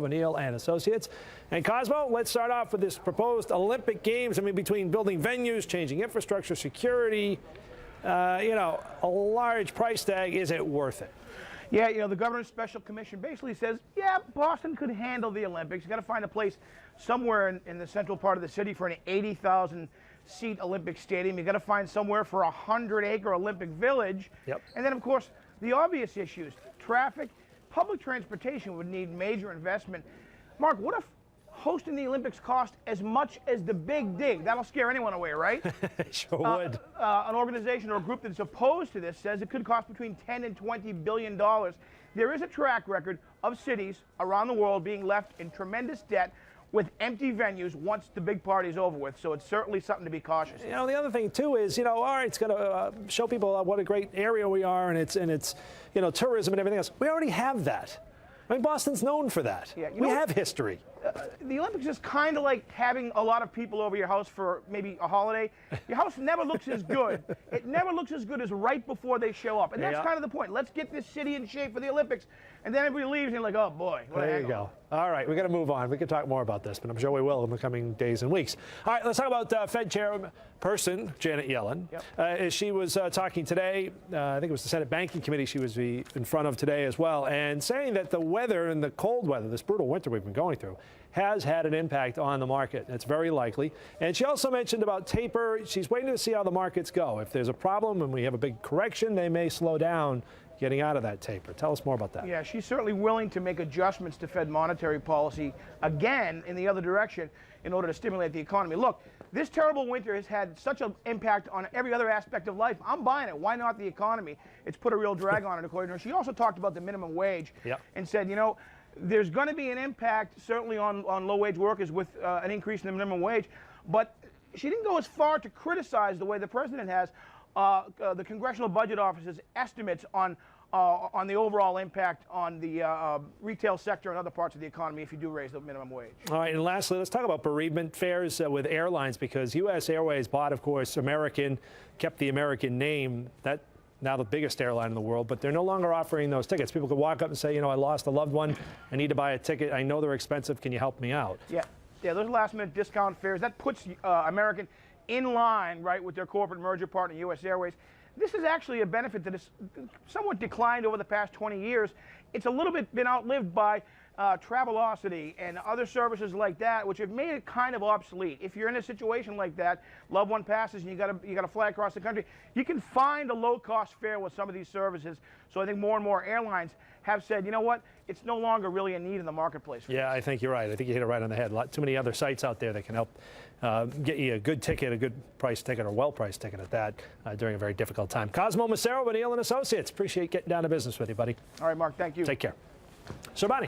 O'Neill and Associates. And Cosmo, let's start off with this proposed Olympic Games. I mean, between building venues, changing infrastructure, security, a large price tag. Is it worth it? Yeah, the governor's special commission basically says, yeah, Boston could handle the Olympics. You got to find a place somewhere in the central part of the city for an 80,000 seat Olympic stadium. You got to find somewhere for a 100-acre Olympic village. Yep. And then, of course, the obvious issues: traffic, public transportation would need major investment. Mark, what if hosting the Olympics cost as much as the Big Dig? That'll scare anyone away, right? Sure would. An organization or a group that's opposed to this says it could cost between $10 and $20 billion. There is a track record of cities around the world being left in tremendous debt with empty venues once the big party's over with. So it's certainly something to be cautious. The other thing too is, all right, it's going to show people what a great area we are, and it's tourism and everything else. We already have that. I mean, Boston's known for that. Yeah, we have history. The Olympics is kind of like having a lot of people over your house for maybe a holiday. Your house never looks as good. It never looks as good as right before they show up. And that's kind of the point. Let's get this city in shape for the Olympics. And then everybody leaves and you're like, oh boy. There you go. All right, we got to move on. We could talk more about this, but I'm sure we will in the coming days and weeks. All right, let's talk about Fed chairperson Janet Yellen. Yep. She was talking today, I think it was the Senate Banking Committee she was in front of today as well, and saying that the weather and the cold weather, this brutal winter we've been going through, has had an impact on the market. It's very likely. And she also mentioned about taper. She's waiting to see how the markets go. If there's a problem and we have a big correction, they may slow down getting out of that taper. Tell us more about that. Yeah, she's certainly willing to make adjustments to Fed monetary policy again in the other direction in order to stimulate the economy. Look, this terrible winter has had such an impact on every other aspect of life. I'm buying it. Why not the economy? It's put a real drag on it, according to her. She also talked about the minimum wage and said, there's going to be an impact certainly on low-wage workers with an increase in the minimum wage, but she didn't go as far to criticize the way the president has the Congressional Budget Office's estimates on the overall impact on the retail sector and other parts of the economy if you do raise the minimum wage. All right, and lastly, let's talk about bereavement fares with airlines, because U.S. Airways bought, of course, American, kept the American name. That now the biggest airline in the world, but they're no longer offering those tickets. People could walk up and say, I lost a loved one. I need to buy a ticket. I know they're expensive. Can you help me out? Yeah, those last-minute discount fares, that puts American in line, right, with their corporate merger partner, U.S. Airways. This is actually a benefit that has somewhat declined over the past 20 years. It's a little bit been outlived by Travelocity and other services like that, which have made it kind of obsolete. If you're in a situation like that, loved one passes and you got to fly across the country, you can find a low-cost fare with some of these services. So I think more and more airlines have said, you know what, it's no longer really a need in the marketplace. Yeah, I think you're right. I think you hit it right on the head. Too many other sites out there that can help get you a good ticket, a good price ticket, or well-priced ticket at that during a very difficult time. Cosmo Macero, O'Neill and Associates. Appreciate getting down to business with you, buddy. All right, Mark, thank you. Take care. Sir Bonnie.